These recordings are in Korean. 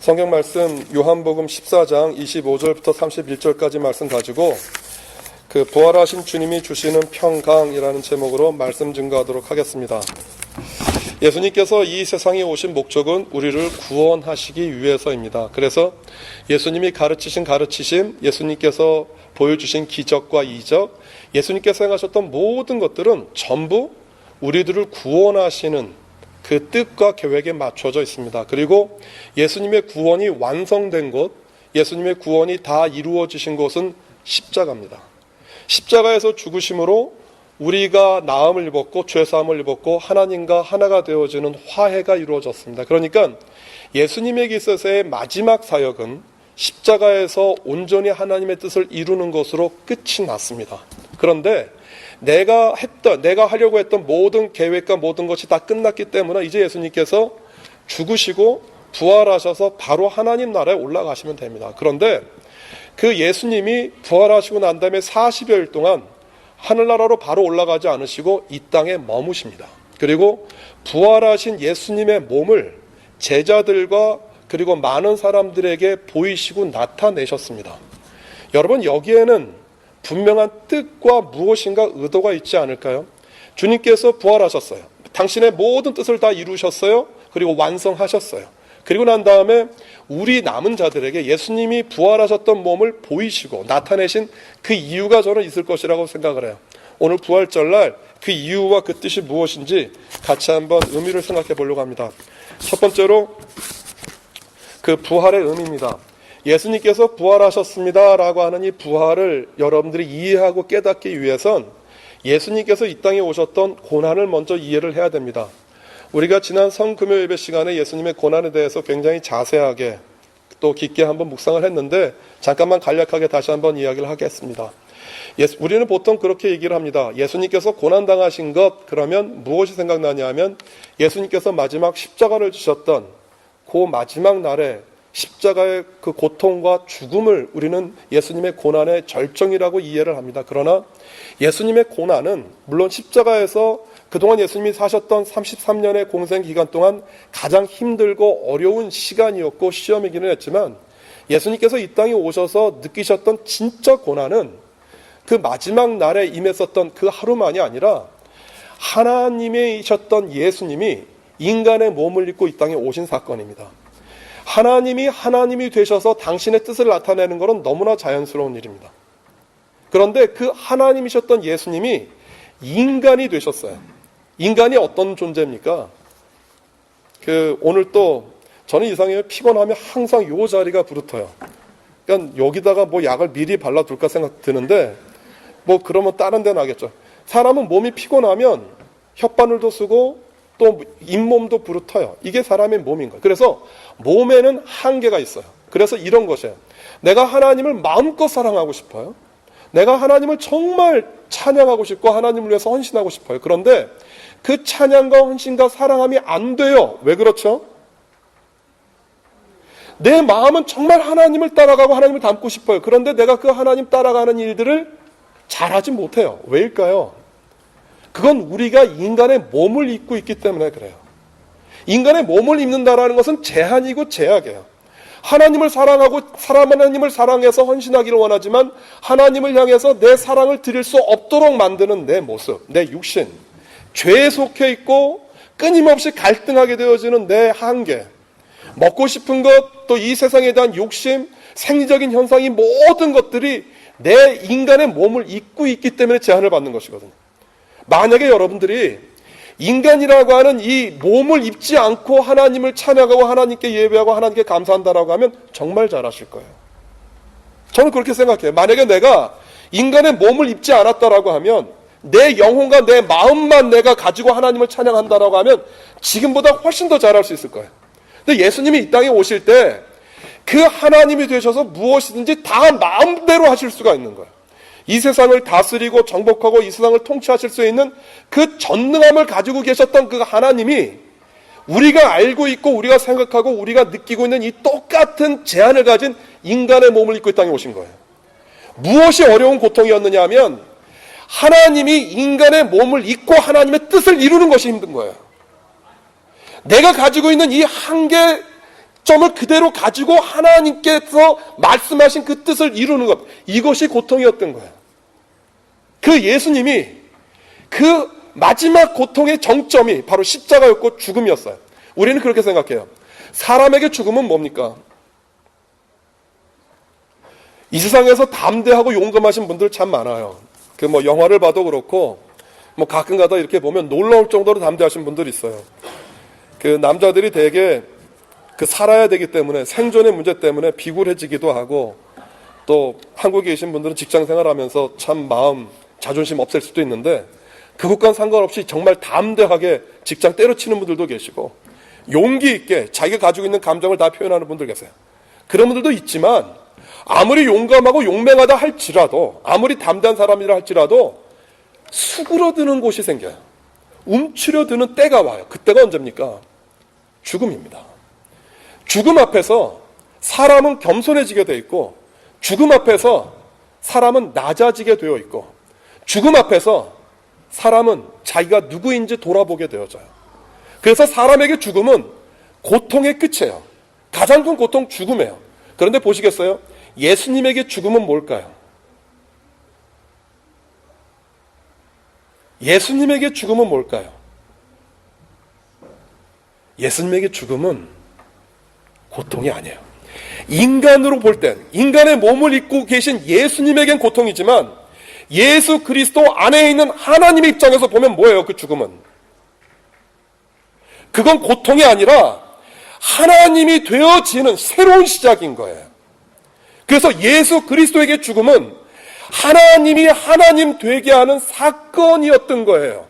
성경 말씀 요한복음 14장 25절부터 31절까지 말씀 가지고 그 부활하신 주님이 주시는 평강이라는 제목으로 말씀 증거하도록 하겠습니다. 예수님께서 이 세상에 오신 목적은 우리를 구원하시기 위해서입니다. 그래서 예수님이 가르치신 가르치심, 예수님께서 보여주신 기적과 이적, 예수님께서 행하셨던 모든 것들은 전부 우리들을 구원하시는 그 뜻과 계획에 맞춰져 있습니다. 그리고 예수님의 구원이 완성된 곳, 예수님의 구원이 다 이루어지신 곳은 십자가입니다. 십자가에서 죽으심으로 우리가 나음을 입었고 죄사함을 입었고 하나님과 하나가 되어지는 화해가 이루어졌습니다. 그러니까 예수님에게 있어서의 마지막 사역은 십자가에서 온전히 하나님의 뜻을 이루는 것으로 끝이 났습니다. 그런데 내가 하려고 했던 모든 계획과 모든 것이 다 끝났기 때문에 이제 예수님께서 죽으시고 부활하셔서 바로 하나님 나라에 올라가시면 됩니다. 그런데 그 예수님이 부활하시고 난 다음에 40여일 동안 하늘나라로 바로 올라가지 않으시고 이 땅에 머무십니다. 그리고 부활하신 예수님의 몸을 제자들과 그리고 많은 사람들에게 보이시고 나타내셨습니다. 여러분, 여기에는 분명한 뜻과 무엇인가 의도가 있지 않을까요? 주님께서 부활하셨어요. 당신의 모든 뜻을 다 이루셨어요. 그리고 완성하셨어요. 그리고 난 다음에 우리 남은 자들에게 예수님이 부활하셨던 몸을 보이시고 나타내신 그 이유가 저는 있을 것이라고 생각을 해요. 오늘 부활절날 그 이유와 그 뜻이 무엇인지 같이 한번 의미를 생각해 보려고 합니다. 첫 번째로 그 부활의 의미입니다. 예수님께서 부활하셨습니다 라고 하는 이 부활을 여러분들이 이해하고 깨닫기 위해선 예수님께서 이 땅에 오셨던 고난을 먼저 이해를 해야 됩니다. 우리가 지난 성금요 예배 시간에 예수님의 고난에 대해서 굉장히 자세하게 또 깊게 한번 묵상을 했는데 잠깐만 간략하게 다시 한번 이야기를 하겠습니다. 우리는 보통 그렇게 얘기를 합니다. 예수님께서 고난당하신 것, 그러면 무엇이 생각나냐 하면 예수님께서 마지막 십자가를 지셨던 그 마지막 날에 십자가의 그 고통과 죽음을 우리는 예수님의 고난의 절정이라고 이해를 합니다. 그러나 예수님의 고난은 물론 십자가에서 그동안 예수님이 사셨던 33년의 공생 기간 동안 가장 힘들고 어려운 시간이었고 시험이기는 했지만 예수님께서 이 땅에 오셔서 느끼셨던 진짜 고난은 그 마지막 날에 임했었던 그 하루만이 아니라 하나님이셨던 예수님이 인간의 몸을 입고 이 땅에 오신 사건입니다. 하나님이 되셔서 당신의 뜻을 나타내는 것은 너무나 자연스러운 일입니다. 그런데 그 하나님이셨던 예수님이 인간이 되셨어요. 인간이 어떤 존재입니까? 오늘 또 저는 이상해요. 피곤하면 항상 요 자리가 부르터요. 그러니까 여기다가 뭐 약을 미리 발라둘까 생각 드는데 뭐 그러면 다른 데는 하겠죠. 사람은 몸이 피곤하면 혓바늘도 쓰고 또 잇몸도 부르터요. 이게 사람의 몸인 거예요. 그래서 몸에는 한계가 있어요. 그래서 이런 것이에요. 내가 하나님을 마음껏 사랑하고 싶어요. 내가 하나님을 정말 찬양하고 싶고 하나님을 위해서 헌신하고 싶어요. 그런데 그 찬양과 헌신과 사랑함이 안 돼요. 왜 그렇죠? 내 마음은 정말 하나님을 따라가고 하나님을 닮고 싶어요. 그런데 내가 그 하나님 따라가는 일들을 잘하지 못해요. 왜일까요? 그건 우리가 인간의 몸을 입고 있기 때문에 그래요. 인간의 몸을 입는다라는 것은 제한이고 제약이에요. 하나님을 사랑하고 하나님을 사랑해서 헌신하기를 원하지만 하나님을 향해서 내 사랑을 드릴 수 없도록 만드는 내 모습, 내 육신, 죄에 속해 있고 끊임없이 갈등하게 되어지는 내 한계, 먹고 싶은 것, 또 이 세상에 대한 욕심, 생리적인 현상이 모든 것들이 내 인간의 몸을 입고 있기 때문에 제한을 받는 것이거든요. 만약에 여러분들이 인간이라고 하는 이 몸을 입지 않고 하나님을 찬양하고 하나님께 예배하고 하나님께 감사한다라고 하면 정말 잘하실 거예요. 저는 그렇게 생각해요. 만약에 내가 인간의 몸을 입지 않았다라고 하면 내 영혼과 내 마음만 내가 가지고 하나님을 찬양한다라고 하면 지금보다 훨씬 더 잘할 수 있을 거예요. 근데 예수님이 이 땅에 오실 때 그 하나님이 되셔서 무엇이든지 다 마음대로 하실 수가 있는 거예요. 이 세상을 다스리고 정복하고 이 세상을 통치하실 수 있는 그 전능함을 가지고 계셨던 그 하나님이 우리가 알고 있고 우리가 생각하고 우리가 느끼고 있는 이 똑같은 제한을 가진 인간의 몸을 입고 이 땅에 오신 거예요. 무엇이 어려운 고통이었느냐 하면 하나님이 인간의 몸을 입고 하나님의 뜻을 이루는 것이 힘든 거예요. 내가 가지고 있는 이 한계, 점을 그대로 가지고 하나님께서 말씀하신 그 뜻을 이루는 것, 이것이 고통이었던 거예요. 그 예수님이 그 마지막 고통의 정점이 바로 십자가였고 죽음이었어요. 우리는 그렇게 생각해요. 사람에게 죽음은 뭡니까? 이 세상에서 담대하고 용감하신 분들 참 많아요. 그 영화를 봐도 그렇고 가끔가다 이렇게 보면 놀라울 정도로 담대하신 분들이 있어요. 그 남자들이 되게 살아야 되기 때문에, 생존의 문제 때문에 비굴해지기도 하고, 또 한국에 계신 분들은 직장생활하면서 참 마음 자존심 없앨 수도 있는데, 그것과는 상관없이 정말 담대하게 직장 때려치는 분들도 계시고, 용기 있게 자기가 가지고 있는 감정을 다 표현하는 분들 계세요. 그런 분들도 있지만, 아무리 용감하고 용맹하다 할지라도, 아무리 담대한 사람이라 할지라도 수그러드는 곳이 생겨요. 움츠려드는 때가 와요. 그때가 언제입니까? 죽음입니다. 죽음 앞에서 사람은 겸손해지게 되어 있고, 죽음 앞에서 사람은 낮아지게 되어 있고, 죽음 앞에서 사람은 자기가 누구인지 돌아보게 되어져요. 그래서 사람에게 죽음은 고통의 끝이에요. 가장 큰 고통 죽음이에요. 그런데 보시겠어요? 예수님에게 죽음은 뭘까요? 예수님에게 죽음은 뭘까요? 예수님에게 죽음은 고통이 아니에요. 인간으로 볼 땐, 인간의 몸을 입고 계신 예수님에겐 고통이지만, 예수 그리스도 안에 있는 하나님의 입장에서 보면 뭐예요? 그 죽음은 그건 고통이 아니라 하나님이 되어지는 새로운 시작인 거예요. 그래서 예수 그리스도에게 죽음은 하나님이 하나님 되게 하는 사건이었던 거예요.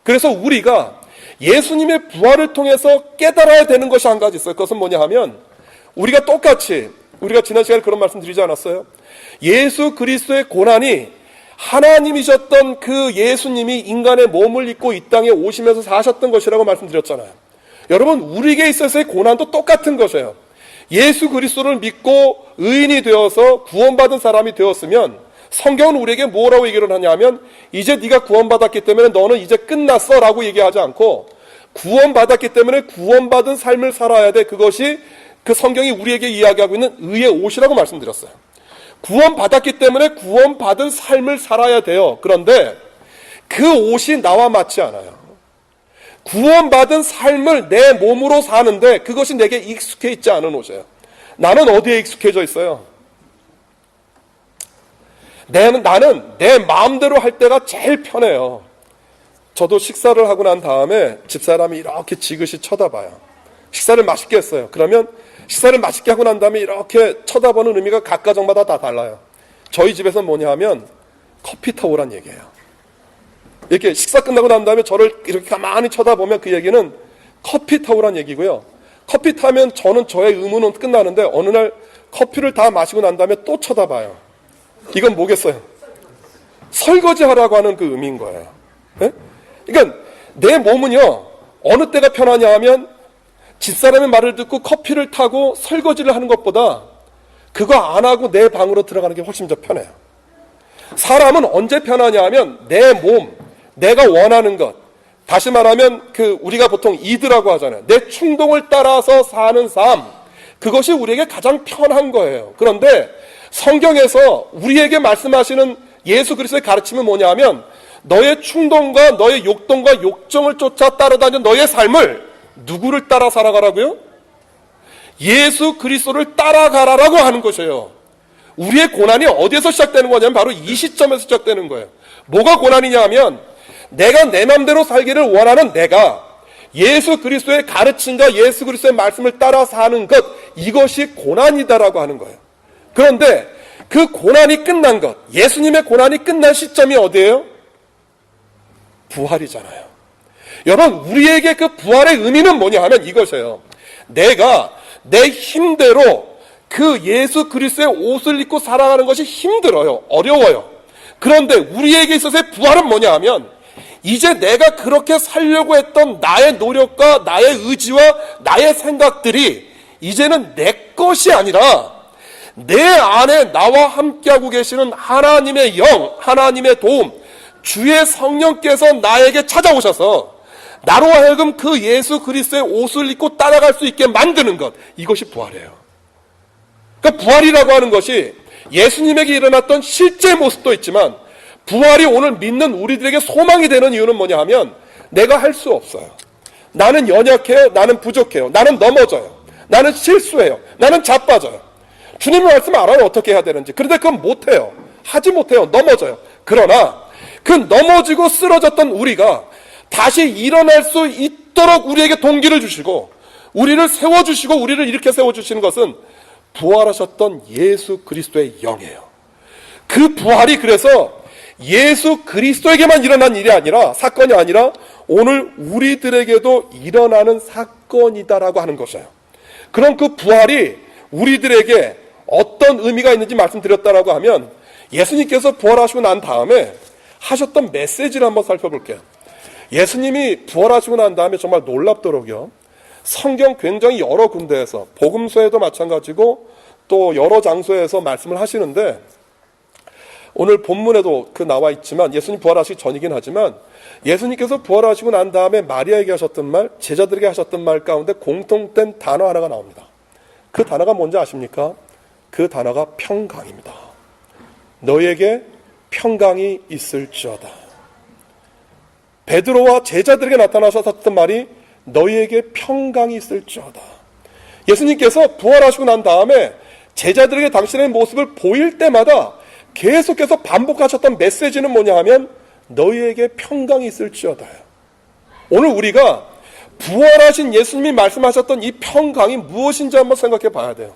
그래서 우리가 예수님의 부활을 통해서 깨달아야 되는 것이 한 가지 있어요. 그것은 뭐냐 하면, 우리가 똑같이, 우리가 지난 시간에 그런 말씀 드리지 않았어요? 예수 그리스도의 고난이 하나님이셨던 그 예수님이 인간의 몸을 입고 이 땅에 오시면서 사셨던 것이라고 말씀드렸잖아요. 여러분, 우리에게 있어서의 고난도 똑같은 것이에요. 예수 그리스도를 믿고 의인이 되어서 구원받은 사람이 되었으면 성경은 우리에게 뭐라고 얘기를 하냐면, 이제 네가 구원받았기 때문에 너는 이제 끝났어 라고 얘기하지 않고, 구원받았기 때문에 구원받은 삶을 살아야 돼. 그것이 그 성경이 우리에게 이야기하고 있는 의의 옷이라고 말씀드렸어요. 구원받았기 때문에 구원받은 삶을 살아야 돼요. 그런데 그 옷이 나와 맞지 않아요. 구원받은 삶을 내 몸으로 사는데 그것이 내게 익숙해 있지 않은 옷이에요. 나는 어디에 익숙해져 있어요? 나는 내 마음대로 할 때가 제일 편해요. 저도 식사를 하고 난 다음에 집사람이 이렇게 지그시 쳐다봐요. 식사를 맛있게 했어요. 그러면 식사를 맛있게 하고 난 다음에 이렇게 쳐다보는 의미가 각 가정마다 다 달라요. 저희 집에서는 뭐냐 하면 커피 타오란 얘기예요. 이렇게 식사 끝나고 난 다음에 저를 이렇게 가만히 쳐다보면 그 얘기는 커피 타오란 얘기고요. 커피 타면 저는 저의 의무는 끝나는데 어느 날 커피를 다 마시고 난 다음에 또 쳐다봐요. 이건 뭐겠어요? 설거지 하라고 하는 그 의미인 거예요. 네? 그러니까 내 몸은요, 어느 때가 편하냐 하면 집사람의 말을 듣고 커피를 타고 설거지를 하는 것보다 그거 안 하고 내 방으로 들어가는 게 훨씬 더 편해요. 사람은 언제 편하냐 하면 내 몸, 내가 원하는 것, 다시 말하면 우리가 보통 이드라고 하잖아요. 내 충동을 따라서 사는 삶, 그것이 우리에게 가장 편한 거예요. 그런데 성경에서 우리에게 말씀하시는 예수 그리스도의 가르침은 뭐냐 하면, 너의 충동과 너의 욕동과 욕정을 쫓아 따라다니는 너의 삶을 누구를 따라 살아가라고요? 예수 그리스도를 따라가라라고 하는 것이에요. 우리의 고난이 어디에서 시작되는 거냐면 바로 이 시점에서 시작되는 거예요. 뭐가 고난이냐 하면, 내가 내 맘대로 살기를 원하는 내가 예수 그리스도의 가르침과 예수 그리스도의 말씀을 따라 사는 것, 이것이 고난이다라고 하는 거예요. 그런데 그 고난이 끝난 것, 예수님의 고난이 끝난 시점이 어디예요? 부활이잖아요. 여러분, 우리에게 그 부활의 의미는 뭐냐 하면 이것이에요. 내가 내 힘대로 그 예수 그리스도의 옷을 입고 살아가는 것이 힘들어요. 어려워요. 그런데 우리에게 있어서의 부활은 뭐냐 하면, 이제 내가 그렇게 살려고 했던 나의 노력과 나의 의지와 나의 생각들이 이제는 내 것이 아니라 내 안에 나와 함께하고 계시는 하나님의 영, 하나님의 도움, 주의 성령께서 나에게 찾아오셔서 나로 하여금 그 예수 그리스도의 옷을 입고 따라갈 수 있게 만드는 것, 이것이 부활이에요. 그러니까 부활이라고 하는 것이 예수님에게 일어났던 실제 모습도 있지만 부활이 오늘 믿는 우리들에게 소망이 되는 이유는 뭐냐 하면 내가 할 수 없어요. 나는 연약해요. 나는 부족해요. 나는 넘어져요. 나는 실수해요. 나는 자빠져요. 주님의 말씀 알아요. 어떻게 해야 되는지. 그런데 그건 못해요. 하지 못해요. 넘어져요. 그러나 그 넘어지고 쓰러졌던 우리가 다시 일어날 수 있도록 우리에게 동기를 주시고 우리를 세워주시고 우리를 이렇게 세워주시는 것은 부활하셨던 예수 그리스도의 영이에요. 그 부활이 그래서 예수 그리스도에게만 일어난 일이 아니라 사건이 아니라 오늘 우리들에게도 일어나는 사건이다라고 하는 것이에요. 그럼 그 부활이 우리들에게 어떤 의미가 있는지 말씀드렸다라고 하면 예수님께서 부활하시고 난 다음에 하셨던 메시지를 한번 살펴볼게요. 예수님이 부활하시고 난 다음에 정말 놀랍더라고요. 성경 굉장히 여러 군데에서 복음서에도 마찬가지고 또 여러 장소에서 말씀을 하시는데 오늘 본문에도 그 나와 있지만 예수님 부활하시기 전이긴 하지만 예수님께서 부활하시고 난 다음에 마리아에게 하셨던 말, 제자들에게 하셨던 말 가운데 공통된 단어 하나가 나옵니다. 그 단어가 뭔지 아십니까? 그 단어가 평강입니다. 너에게 평강이 있을지어다. 베드로와 제자들에게 나타나셨던 말이 너희에게 평강이 있을지어다. 예수님께서 부활하시고 난 다음에 제자들에게 당신의 모습을 보일 때마다 계속해서 반복하셨던 메시지는 뭐냐 하면 너희에게 평강이 있을지어다요. 오늘 우리가 부활하신 예수님이 말씀하셨던 이 평강이 무엇인지 한번 생각해 봐야 돼요.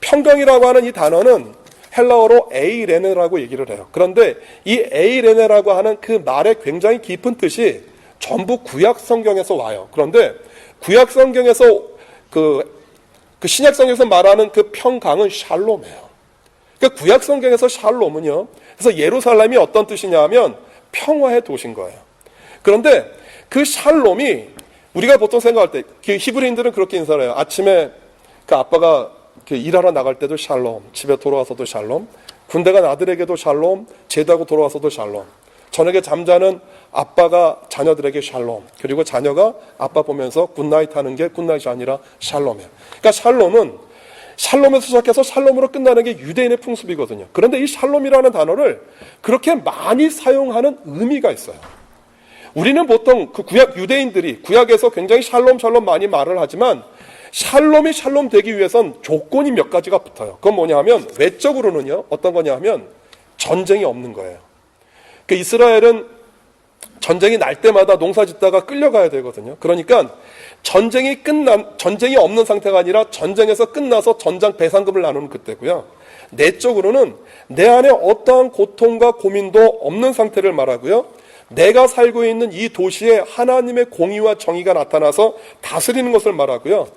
평강이라고 하는 이 단어는 헬라어로 에이레네라고 얘기를 해요. 그런데 이 에이레네라고 하는 그 말의 굉장히 깊은 뜻이 전부 구약 성경에서 와요. 그런데 구약 성경에서 그 신약 성경에서 말하는 그 평강은 샬롬이에요. 그러니까 구약 성경에서 샬롬은요. 그래서 예루살렘이 어떤 뜻이냐면 평화의 도시인 거예요. 그런데 그 샬롬이 우리가 보통 생각할 때 히브리인들은 그렇게 인사를 해요. 아침에 그 아빠가 일하러 나갈 때도 샬롬, 집에 돌아와서도 샬롬, 군대 간 아들에게도 샬롬, 제대하고 돌아와서도 샬롬, 저녁에 잠자는 아빠가 자녀들에게 샬롬, 그리고 자녀가 아빠 보면서 굿나잇 하는 게 굿나잇이 아니라 샬롬이에요. 그러니까 샬롬에서 시작해서 샬롬으로 끝나는 게 유대인의 풍습이거든요. 그런데 이 샬롬이라는 단어를 그렇게 많이 사용하는 의미가 있어요. 우리는 보통 그 구약 유대인들이 구약에서 굉장히 샬롬 많이 말을 하지만 샬롬이 샬롬 되기 위해선 조건이 몇 가지가 붙어요. 그건 뭐냐 하면 외적으로는요. 어떤 거냐 하면 전쟁이 없는 거예요. 그 이스라엘은 전쟁이 날 때마다 농사 짓다가 끌려가야 되거든요. 그러니까 전쟁이 없는 상태가 아니라 전쟁에서 끝나서 전장 배상금을 나누는 그때고요. 내적으로는 내 안에 어떠한 고통과 고민도 없는 상태를 말하고요. 내가 살고 있는 이 도시에 하나님의 공의와 정의가 나타나서 다스리는 것을 말하고요.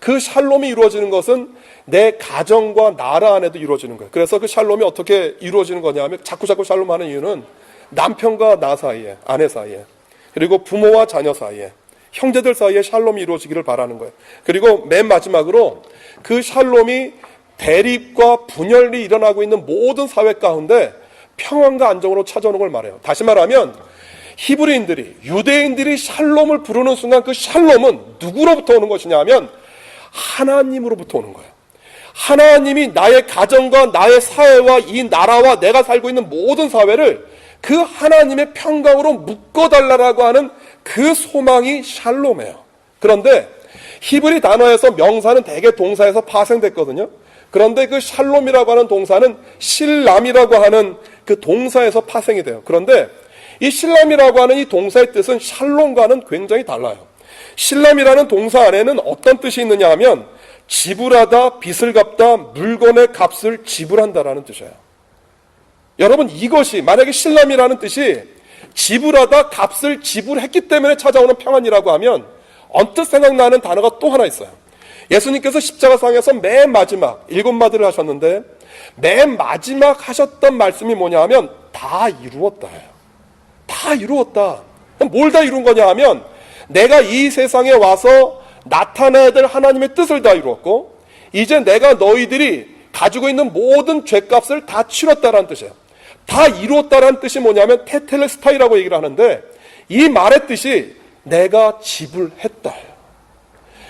그 샬롬이 이루어지는 것은 내 가정과 나라 안에도 이루어지는 거예요. 그래서 그 샬롬이 어떻게 이루어지는 거냐 하면 자꾸 샬롬하는 이유는 남편과 나 사이에, 아내 사이에, 그리고 부모와 자녀 사이에, 형제들 사이에 샬롬이 이루어지기를 바라는 거예요. 그리고 맨 마지막으로 그 샬롬이 대립과 분열이 일어나고 있는 모든 사회 가운데 평안과 안정으로 찾아오는 걸 말해요. 다시 말하면 히브리인들이, 유대인들이 샬롬을 부르는 순간 그 샬롬은 누구로부터 오는 것이냐 하면 하나님으로부터 오는 거예요. 하나님이 나의 가정과 나의 사회와 이 나라와 내가 살고 있는 모든 사회를 그 하나님의 평강으로 묶어달라고 하는 그 소망이 샬롬이에요. 그런데 히브리 단어에서 명사는 대개 동사에서 파생됐거든요. 그런데 그 샬롬이라고 하는 동사는 실람이라고 하는 그 동사에서 파생이 돼요. 그런데 이 실람이라고 하는 이 동사의 뜻은 샬롬과는 굉장히 달라요. 실람이라는 동사 안에는 어떤 뜻이 있느냐 하면 지불하다, 빚을 갚다, 물건의 값을 지불한다라는 뜻이에요. 여러분 이것이 만약에 실람이라는 뜻이 지불하다, 값을 지불했기 때문에 찾아오는 평안이라고 하면 언뜻 생각나는 단어가 또 하나 있어요. 예수님께서 십자가상에서 맨 마지막 7마디를 하셨는데 맨 마지막 하셨던 말씀이 뭐냐 하면 다 이루었다예요. 다 이루었다. 뭘 다 이룬 거냐 하면 내가 이 세상에 와서 나타나야 될 하나님의 뜻을 다 이루었고 이제 내가 너희들이 가지고 있는 모든 죄값을 다 치렀다라는 뜻이에요. 다 이루었다라는 뜻이 뭐냐면 테텔레스타이라고 얘기를 하는데 이 말의 뜻이 내가 지불했다.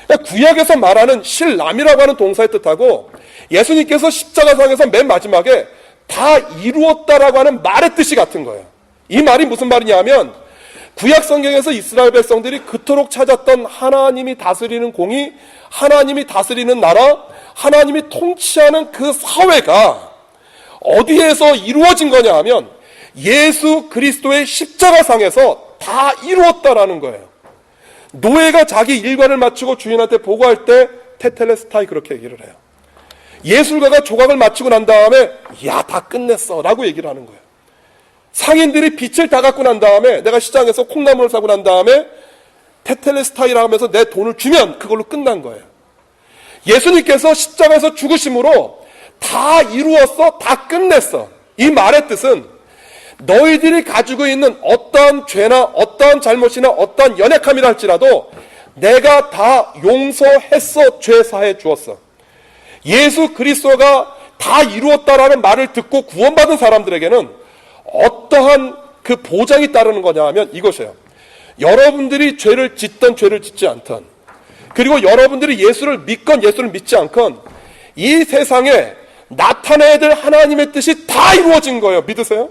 그러니까 구약에서 말하는 실람이라고 하는 동사의 뜻하고 예수님께서 십자가상에서 맨 마지막에 다 이루었다라고 하는 말의 뜻이 같은 거예요. 이 말이 무슨 말이냐면 구약 성경에서 이스라엘 백성들이 그토록 찾았던 하나님이 다스리는 공의, 하나님이 다스리는 나라, 하나님이 통치하는 그 사회가 어디에서 이루어진 거냐 하면 예수 그리스도의 십자가상에서 다 이루었다라는 거예요. 노예가 자기 일과를 마치고 주인한테 보고할 때 테텔레스타이 그렇게 얘기를 해요. 예술가가 조각을 마치고 난 다음에 야, 다 끝냈어 라고 얘기를 하는 거예요. 상인들이 빚을 다 갚고 난 다음에 내가 시장에서 콩나물을 사고 난 다음에 테텔레스타이라 하면서 내 돈을 주면 그걸로 끝난 거예요. 예수님께서 십자가에서 죽으심으로 다 이루었어, 다 끝냈어. 이 말의 뜻은 너희들이 가지고 있는 어떠한 죄나 어떠한 잘못이나 어떠한 연약함이라 할지라도 내가 다 용서했어, 죄 사해 주었어. 예수 그리스도가 다 이루었다라는 말을 듣고 구원받은 사람들에게는 어떠한 그 보장이 따르는 거냐 하면 이것이에요. 여러분들이 죄를 짓던 죄를 짓지 않던, 그리고 여러분들이 예수를 믿건 예수를 믿지 않건 이 세상에 나타내야 될 하나님의 뜻이 다 이루어진 거예요. 믿으세요?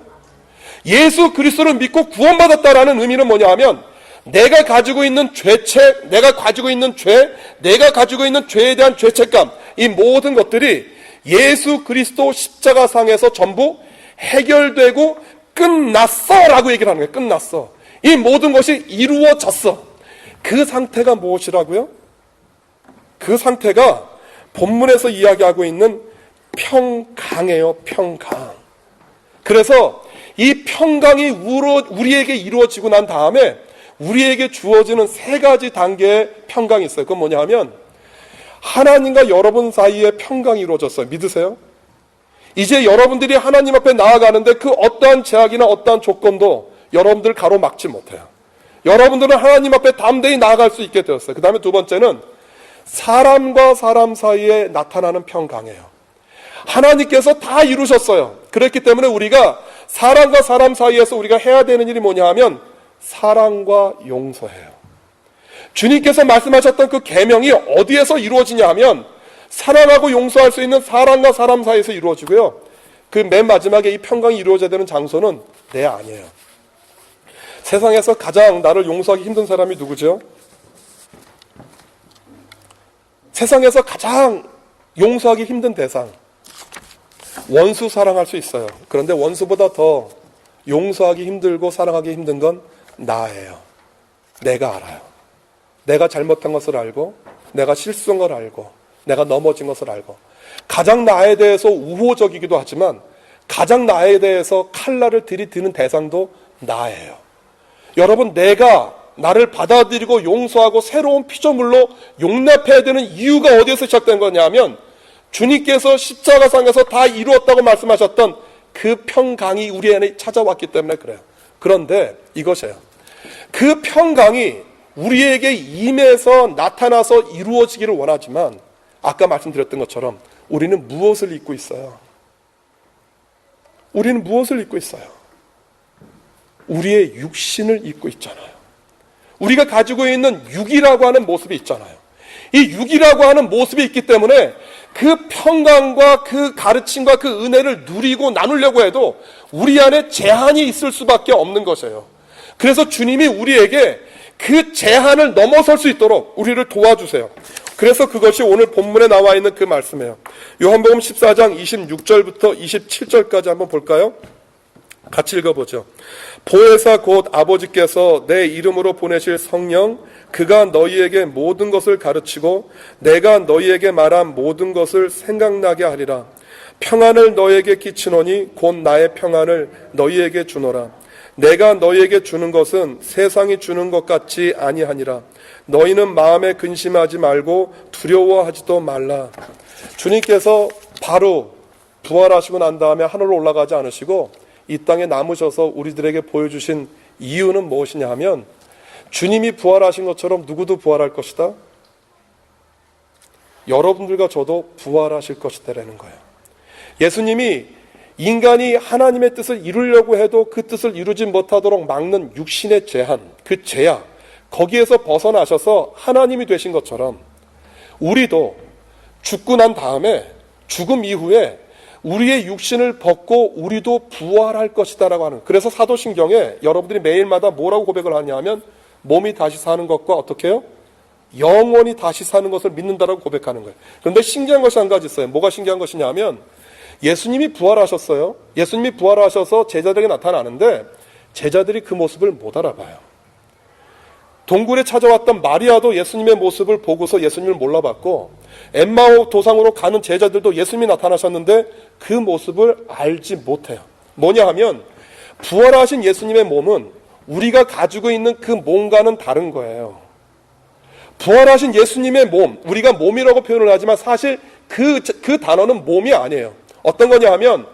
예수 그리스도를 믿고 구원받았다라는 의미는 뭐냐 하면 내가 가지고 있는 죄책, 내가 가지고 있는 죄, 내가 가지고 있는 죄에 대한 죄책감, 이 모든 것들이 예수 그리스도 십자가상에서 전부 해결되고 끝났어 라고 얘기를 하는 거예요. 끝났어. 이 모든 것이 이루어졌어. 그 상태가 무엇이라고요? 그 상태가 본문에서 이야기하고 있는 평강이에요. 평강. 그래서 이 평강이 우리에게 이루어지고 난 다음에 우리에게 주어지는 세 가지 단계의 평강이 있어요. 그건 뭐냐 하면 하나님과 여러분 사이에 평강이 이루어졌어요. 믿으세요? 이제 여러분들이 하나님 앞에 나아가는데 그 어떠한 제약이나 어떠한 조건도 여러분들 가로막지 못해요. 여러분들은 하나님 앞에 담대히 나아갈 수 있게 되었어요. 그 다음에 두 번째는 사람과 사람 사이에 나타나는 평강이에요. 하나님께서 다 이루셨어요. 그렇기 때문에 우리가 사람과 사람 사이에서 우리가 해야 되는 일이 뭐냐 하면 사랑과 용서해요. 주님께서 말씀하셨던 그 계명이 어디에서 이루어지냐 하면 사랑하고 용서할 수 있는 사람과 사람 사이에서 이루어지고요. 그 맨 마지막에 이 평강이 이루어져야 되는 장소는 내 안이에요. 세상에서 가장 나를 용서하기 힘든 사람이 누구죠? 세상에서 가장 용서하기 힘든 대상. 원수 사랑할 수 있어요. 그런데 원수보다 더 용서하기 힘들고 사랑하기 힘든 건 나예요. 내가 알아요. 내가 잘못한 것을 알고, 내가 실수한 걸 알고, 내가 넘어진 것을 알고, 가장 나에 대해서 우호적이기도 하지만 가장 나에 대해서 칼날을 들이드는 대상도 나예요. 여러분, 내가 나를 받아들이고 용서하고 새로운 피조물로 용납해야 되는 이유가 어디에서 시작된 거냐면 주님께서 십자가상에서 다 이루었다고 말씀하셨던 그 평강이 우리 안에 찾아왔기 때문에 그래요. 그런데 이것이에요. 그 평강이 우리에게 임해서 나타나서 이루어지기를 원하지만 아까 말씀드렸던 것처럼 우리는 무엇을 잊고 있어요? 우리는 무엇을 잊고 있어요? 우리의 육신을 잊고 있잖아요. 우리가 가지고 있는 육이라고 하는 모습이 있잖아요. 이 육이라고 하는 모습이 있기 때문에 그 평강과 그 가르침과 그 은혜를 누리고 나누려고 해도 우리 안에 제한이 있을 수밖에 없는 것이에요. 그래서 주님이 우리에게 그 제한을 넘어설 수 있도록 우리를 도와주세요. 그래서 그것이 오늘 본문에 나와 있는 그 말씀이에요. 요한복음 14장 26절부터 27절까지 한번 볼까요? 같이 읽어보죠. 보혜사 곧 아버지께서 내 이름으로 보내실 성령, 그가 너희에게 모든 것을 가르치고 내가 너희에게 말한 모든 것을 생각나게 하리라. 평안을 너희에게 끼치노니 곧 나의 평안을 너희에게 주노라. 내가 너희에게 주는 것은 세상이 주는 것 같지 아니하니라. 너희는 마음에 근심하지 말고 두려워하지도 말라. 주님께서 바로 부활하시고 난 다음에 하늘로 올라가지 않으시고 이 땅에 남으셔서 우리들에게 보여주신 이유는 무엇이냐 하면 주님이 부활하신 것처럼 누구도 부활할 것이다. 여러분들과 저도 부활하실 것이다라는 거예요. 예수님이 인간이 하나님의 뜻을 이루려고 해도 그 뜻을 이루지 못하도록 막는 육신의 제한, 그 제약, 거기에서 벗어나셔서 하나님이 되신 것처럼 우리도 죽고 난 다음에 죽음 이후에 우리의 육신을 벗고 우리도 부활할 것이다라고 하는, 그래서 사도신경에 여러분들이 매일마다 뭐라고 고백을 하냐면 몸이 다시 사는 것과 어떻게 해요? 영원히 다시 사는 것을 믿는다라고 고백하는 거예요. 그런데 신기한 것이 한 가지 있어요. 뭐가 신기한 것이냐면 예수님이 부활하셨어요. 예수님이 부활하셔서 제자들에게 나타나는데 제자들이 그 모습을 못 알아봐요. 동굴에 찾아왔던 마리아도 예수님의 모습을 보고서 예수님을 몰라봤고, 엠마오 도상으로 가는 제자들도 예수님이 나타나셨는데 그 모습을 알지 못해요. 뭐냐 하면 부활하신 예수님의 몸은 우리가 가지고 있는 그 몸과는 다른 거예요. 부활하신 예수님의 몸, 우리가 몸이라고 표현을 하지만 사실 그 단어는 몸이 아니에요. 어떤 거냐 하면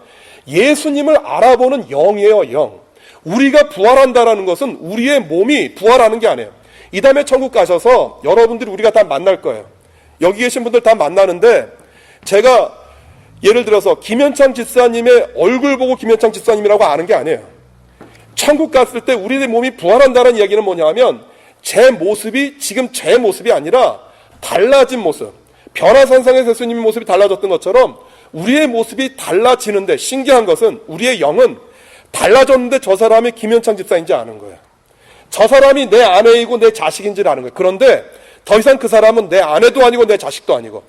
예수님을 알아보는 영이에요, 영. 우리가 부활한다라는 것은 우리의 몸이 부활하는 게 아니에요. 이 다음에 천국 가셔서 여러분들이 우리가 다 만날 거예요. 여기 계신 분들 다 만나는데, 제가 예를 들어서 김현창 집사님의 얼굴 보고 김현창 집사님이라고 아는 게 아니에요. 천국 갔을 때 우리의 몸이 부활한다는 이야기는 뭐냐 하면 제 모습이 지금 제 모습이 아니라 달라진 모습, 변화산상의 예수님의 모습이 달라졌던 것처럼 우리의 모습이 달라지는데, 신기한 것은 우리의 영은 달라졌는데 저 사람이 김현창 집사인지 아는 거예요. 저 사람이 내 아내이고 내 자식인지를 아는 거예요. 그런데 더 이상 그 사람은 내 아내도 아니고 내 자식도 아니고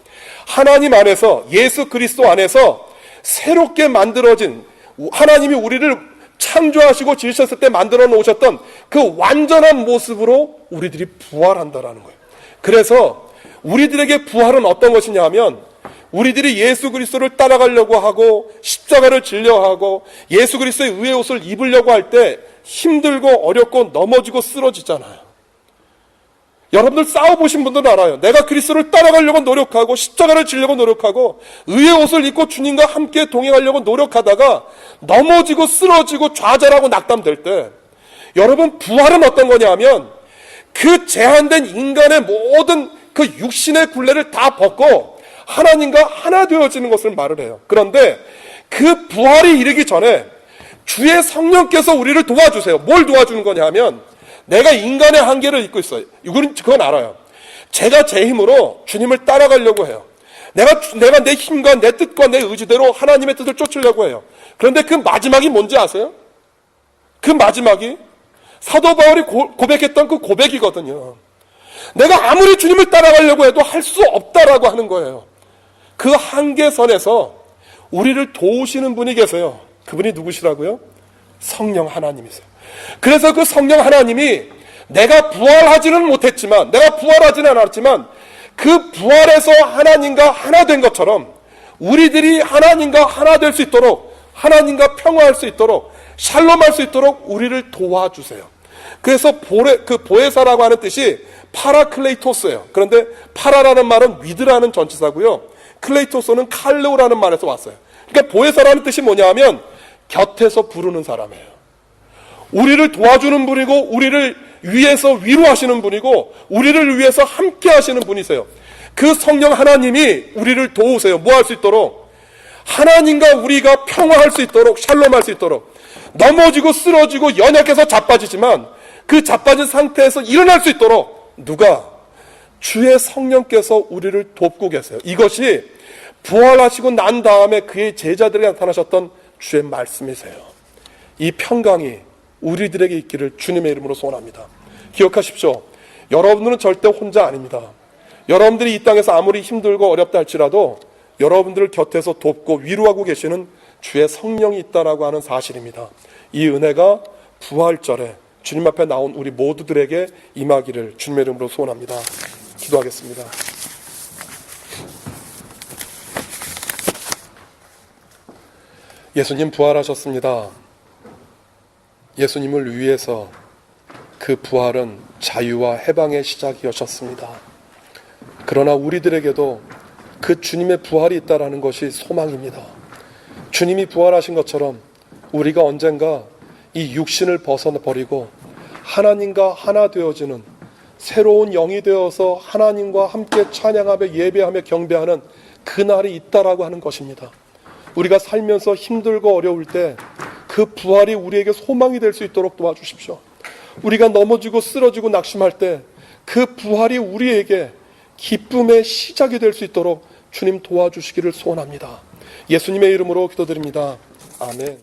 하나님 안에서, 예수 그리스도 안에서 새롭게 만들어진, 하나님이 우리를 창조하시고 지으셨을 때 만들어 놓으셨던 그 완전한 모습으로 우리들이 부활한다라는 거예요. 그래서 우리들에게 부활은 어떤 것이냐 하면 우리들이 예수 그리스도를 따라가려고 하고 십자가를 지려 하고 예수 그리스도의 의의 옷을 입으려고 할 때 힘들고 어렵고 넘어지고 쓰러지잖아요. 여러분들 싸워보신 분들은 알아요. 내가 그리스도를 따라가려고 노력하고 십자가를 지려고 노력하고 의의 옷을 입고 주님과 함께 동행하려고 노력하다가 넘어지고 쓰러지고 좌절하고 낙담될 때, 여러분 부활은 어떤 거냐 하면 그 제한된 인간의 모든 그 육신의 굴레를 다 벗고 하나님과 하나 되어지는 것을 말을 해요. 그런데 그 부활이 이르기 전에 주의 성령께서 우리를 도와주세요. 뭘 도와주는 거냐 하면 내가 인간의 한계를 잊고 있어요. 그건 알아요. 제가 제 힘으로 주님을 따라가려고 해요. 내가 내 힘과 내 뜻과 내 의지대로 하나님의 뜻을 쫓으려고 해요. 그런데 그 마지막이 뭔지 아세요? 그 마지막이 사도 바울이 고백했던 그 고백이거든요. 내가 아무리 주님을 따라가려고 해도 할 수 없다라고 하는 거예요. 그 한계선에서 우리를 도우시는 분이 계세요. 그분이 누구시라고요? 성령 하나님이세요. 그래서 그 성령 하나님이 내가 부활하지는 못했지만, 내가 부활하지는 않았지만 그 부활에서 하나님과 하나 된 것처럼 우리들이 하나님과 하나 될 수 있도록, 하나님과 평화할 수 있도록, 샬롬할 수 있도록 우리를 도와주세요. 그래서 보혜사라고 하는 뜻이 파라클레이토스예요. 그런데 파라라는 말은 위드라는 전치사고요, 클레이토스는 칼레오라는 말에서 왔어요. 그러니까 보혜사라는 뜻이 뭐냐 하면 곁에서 부르는 사람이에요. 우리를 도와주는 분이고 우리를 위해서 위로하시는 분이고 우리를 위해서 함께 하시는 분이세요. 그 성령 하나님이 우리를 도우세요. 뭐 할 수 있도록? 하나님과 우리가 평화할 수 있도록, 샬롬할 수 있도록. 넘어지고 쓰러지고 연약해서 자빠지지만 그 자빠진 상태에서 일어날 수 있도록 누가? 주의 성령께서 우리를 돕고 계세요. 이것이 부활하시고 난 다음에 그의 제자들에게 나타나셨던 주의 말씀이세요. 이 평강이 우리들에게 있기를 주님의 이름으로 소원합니다. 기억하십시오. 여러분들은 절대 혼자 아닙니다. 여러분들이 이 땅에서 아무리 힘들고 어렵다 할지라도 여러분들을 곁에서 돕고 위로하고 계시는 주의 성령이 있다라고 하는 사실입니다. 이 은혜가 부활절에 주님 앞에 나온 우리 모두들에게 임하기를 주님의 이름으로 소원합니다. 기도하겠습니다. 예수님 부활하셨습니다. 예수님을 위해서 그 부활은 자유와 해방의 시작이었습니다. 그러나 우리들에게도 그 주님의 부활이 있다는 것이 소망입니다. 주님이 부활하신 것처럼 우리가 언젠가 이 육신을 벗어버리고 하나님과 하나 되어지는 새로운 영이 되어서 하나님과 함께 찬양하며 예배하며 경배하는 그날이 있다라고 하는 것입니다. 우리가 살면서 힘들고 어려울 때 그 부활이 우리에게 소망이 될 수 있도록 도와주십시오. 우리가 넘어지고 쓰러지고 낙심할 때 그 부활이 우리에게 기쁨의 시작이 될 수 있도록 주님 도와주시기를 소원합니다. 예수님의 이름으로 기도드립니다. 아멘.